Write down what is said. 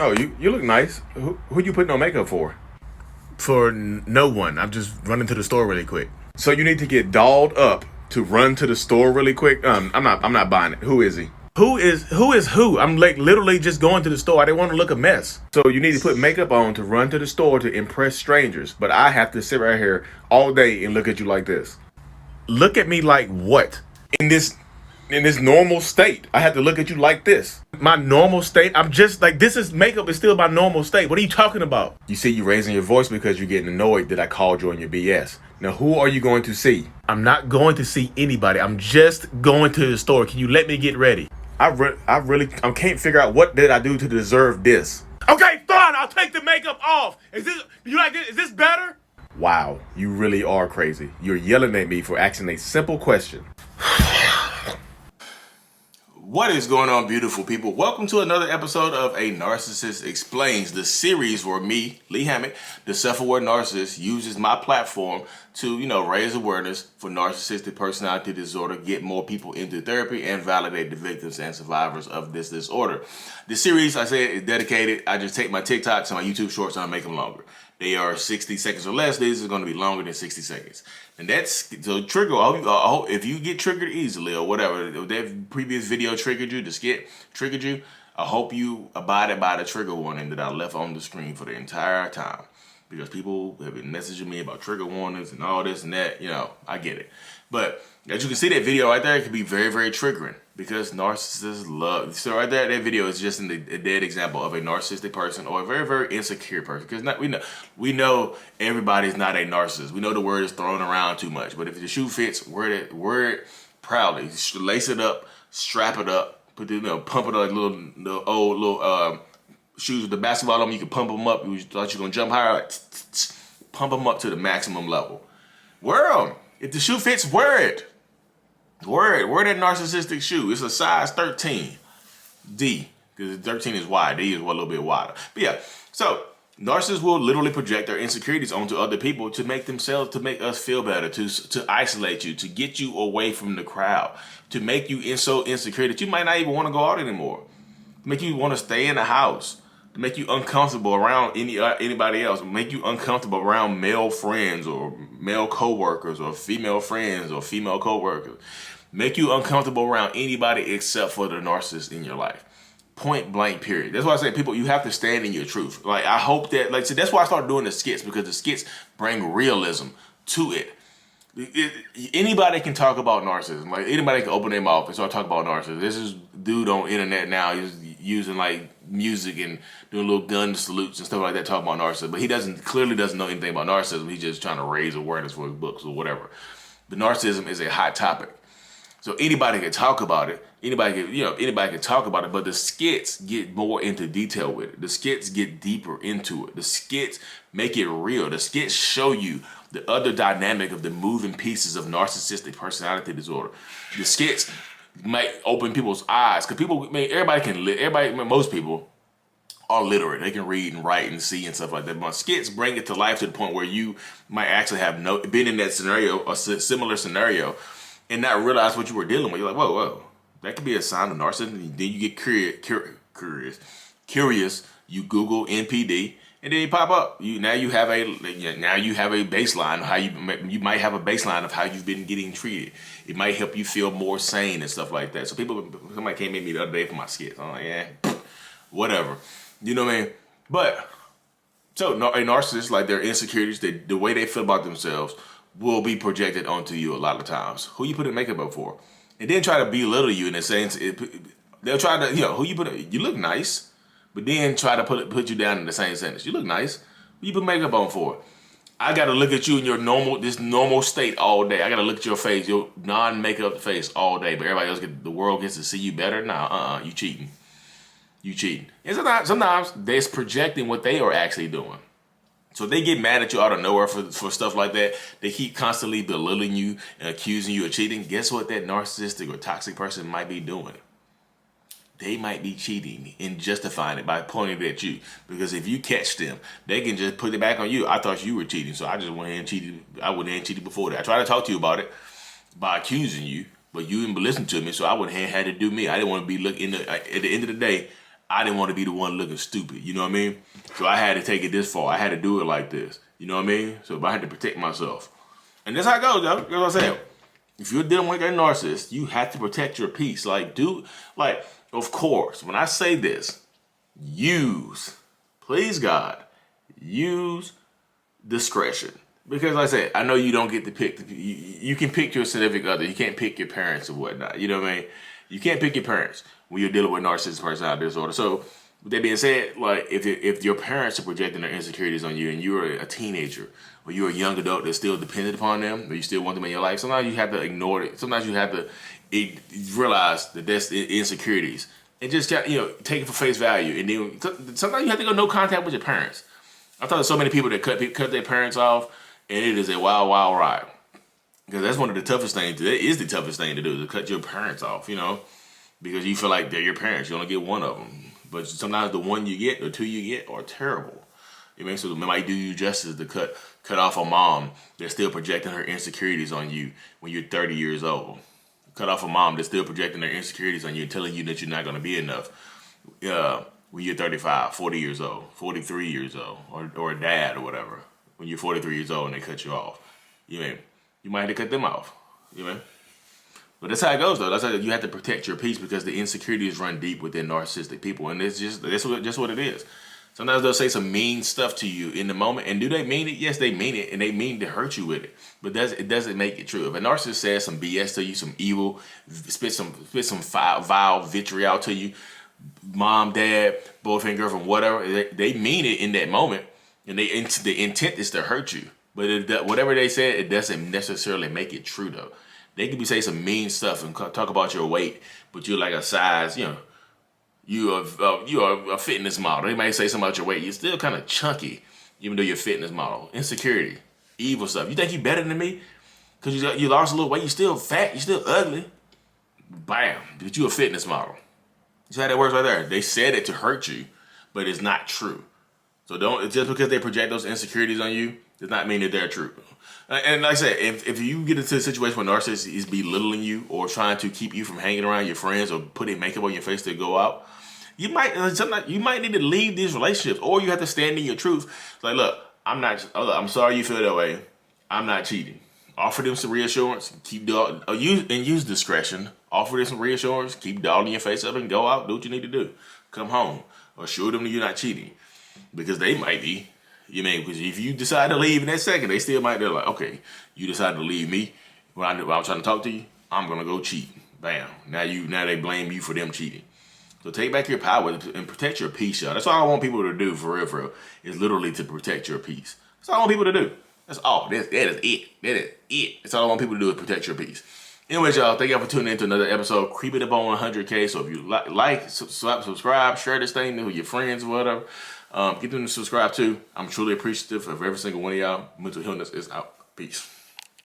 Oh, you look nice. Who you putting on makeup for? For no one. I'm just running to the store really quick. So you need to get dolled up to run to the store really quick. I'm not buying it. Who is he? Who? I'm like literally just going to the store. I didn't want to look a mess. So you need to put makeup on to run to the store to impress strangers. But I have to sit right here all day and look at you like this. Look at me like what? In this in this normal state, I have to look at you like this. My normal state? I'm just like, this is makeup is still my normal state. What are you talking about? You see, you raising your voice because you're getting annoyed that I called you on your BS. Now, who are you going to see? I'm not going to see anybody. I'm just going to the store. Can you let me get ready? I can't figure out what did I do to deserve this. Okay, fine. I'll take the makeup off. You like this? Is this better? Wow, you really are crazy. You're yelling at me for asking a simple question. What is going on, beautiful people? Welcome to another episode of A Narcissist Explains, the series where me, Lee Hammett, the self-aware narcissist, uses my platform to, raise awareness for narcissistic personality disorder, get more people into therapy, and validate the victims and survivors of this disorder. This series, I said, is dedicated. I just take my TikToks and my YouTube shorts and I make them longer. They are 60 seconds or less. This is going to be longer than 60 seconds. And that's so trigger. If you get triggered easily or whatever, if that previous video triggered you, the skit triggered you, I hope you abided by the trigger warning that I left on the screen for the entire time. Because people have been messaging me about trigger warnings and all this and that. I get it. But as you can see, that video right there, it can be very, very triggering because narcissists love. So right there, that video is just a dead example of a narcissistic person or a very, very insecure person. Because we know everybody's not a narcissist. We know the word is thrown around too much. But if the shoe fits, wear it proudly. Lace it up, strap it up, pump it like little shoes with the basketball on them. You can pump them up. You thought you were gonna jump higher, like, pump them up to the maximum level. Wear them. If the shoe fits, wear it. Wear it. Wear that narcissistic shoe. It's a size 13. D. Because 13 is wide. D is a little bit wider. But yeah, so narcissists will literally project their insecurities onto other people to make us feel better, to isolate you, to get you away from the crowd, to make you so insecure that you might not even want to go out anymore, to make you want to stay in the house, to make you uncomfortable around anybody else, make you uncomfortable around male friends or male coworkers or female friends or female coworkers, make you uncomfortable around anybody except for the narcissist in your life. Point blank, period. That's why I say, people, you have to stand in your truth. Like, I hope that, that's why I started doing the skits, because the skits bring realism to it. Anybody can talk about narcissism. Like, anybody can open their mouth and start talking about narcissism. This is dude on internet now. He's using like music and doing little gun salutes and stuff like that, talking about narcissism. But he clearly doesn't know anything about narcissism. He's just trying to raise awareness for his books or whatever. But narcissism is a hot topic. So anybody can talk about it. Anybody can talk about it, but the skits get more into detail with it. The skits get deeper into it. The skits make it real. The skits show you the other dynamic of the moving pieces of narcissistic personality disorder. The skits might open people's eyes, because most people are literate. They can read and write and see and stuff like that. But skits bring it to life to the point where you might actually have been in that scenario, a similar scenario, and not realize what you were dealing with. You're like, whoa, that could be a sign of narcissism. And then you get curious. You Google NPD, and then you pop up. Now you have a baseline of how you might have a baseline of how you've been getting treated. It might help you feel more sane and stuff like that. So somebody came at me the other day for my skits. I'm like, yeah, whatever. You know what I mean? But so a narcissist, like their insecurities, the way they feel about themselves, will be projected onto you a lot of times. Who you putting makeup up for? And then try to belittle you in a sense. They'll try to, you look nice, but then try to put you down in the same sentence. You look nice. Who you put makeup on for? I got to look at you in your normal state all day. I got to look at your face, your non-makeup face all day. But everybody else, the world gets to see you better. Nah, you cheating. You cheating. And sometimes they're projecting what they are actually doing. So they get mad at you out of nowhere for stuff like that. They keep constantly belittling you and accusing you of cheating. Guess what that narcissistic or toxic person might be doing? They might be cheating and justifying it by pointing it at you. Because if you catch them, they can just put it back on you. I thought you were cheating, so I just went ahead and cheated. I went ahead and cheated before that. I tried to talk to you about it by accusing you, but you didn't listen to me, so I went ahead and had to do me. I didn't want to be at the end of the day, I didn't want to be the one looking stupid. You know what I mean? So I had to take it this far. I had to do it like this. You know what I mean? So I had to protect myself. And that's how it goes, yo. You know what I'm saying? If you're dealing with a narcissist, you have to protect your peace. Like, of course, when I say this, please God, use discretion. Because like I said, I know you don't get to pick, you can pick your significant other. You can't pick your parents or whatnot. You know what I mean? You can't pick your parents when you're dealing with narcissistic personality disorder. So with that being said, like if your parents are projecting their insecurities on you and you're a teenager or you're a young adult that's still dependent upon them or you still want them in your life, sometimes you have to ignore it. Sometimes you have to realize that that's insecurities and just take it for face value. And then sometimes you have to go no contact with your parents. I thought there's so many people that cut their parents off, and it is a wild, wild ride. Because that's one of the toughest things. That is the toughest thing to do, to cut your parents off, because you feel like they're your parents. You only get one of them. But sometimes the one you get, the two you get, are terrible. So it might do you justice to cut off a mom that's still projecting her insecurities on you when you're 30 years old. Cut off a mom that's still projecting their insecurities on you and telling you that you're not going to be enough when you're 35, 40 years old, 43 years old, or a dad or whatever. When you're 43 years old and they cut you off. You might have to cut them off. But that's how it goes, though. That's how you have to protect your peace because the insecurities run deep within narcissistic people, and that's what it is. Sometimes they'll say some mean stuff to you in the moment, and do they mean it? Yes, they mean it, and they mean to hurt you with it. But it doesn't make it true. If a narcissist says some BS to you, some evil, spit some vile vitriol to you, mom, dad, boyfriend, girlfriend, whatever, they mean it in that moment, and the intent is to hurt you. But whatever they said, it doesn't necessarily make it true, though. They could be saying some mean stuff and talk about your weight, but you're like a size, you are a fitness model. They might say something about your weight. You're still kind of chunky, even though you're a fitness model. Insecurity, evil stuff. You think you're better than me because you lost a little weight? You're still fat. You're still ugly. Bam! But you're a fitness model. You see how that works right there? They said it to hurt you, but it's not true. So just because they project those insecurities on you does not mean that they're true. And like I said, if you get into a situation where narcissist is belittling you or trying to keep you from hanging around your friends or putting makeup on your face to go out, you might need to leave these relationships, or you have to stand in your truth. It's like, look, I'm sorry you feel that way. I'm not cheating. Offer them some reassurance. Use discretion. Offer them some reassurance. Keep dogging your face up and go out. Do what you need to do. Come home. Assure them that you're not cheating, because they might be. Because if you decide to leave in that second, they still might be like, okay, you decided to leave me when I'm trying to talk to you, I'm gonna go cheat. Bam. Now they blame you for them cheating. So take back your power and protect your peace, y'all. That's all I want people to do, for real, is literally to protect your peace. That's all I want people to do. That's all. That is it. That's all I want people to do, is protect your peace. Anyways, y'all, thank y'all for tuning in to another episode. Creeping up on 100K. So if you like, subscribe, share this thing with your friends or whatever. Get them to subscribe too. I'm truly appreciative of every single one of y'all. Mental illness is out. Peace.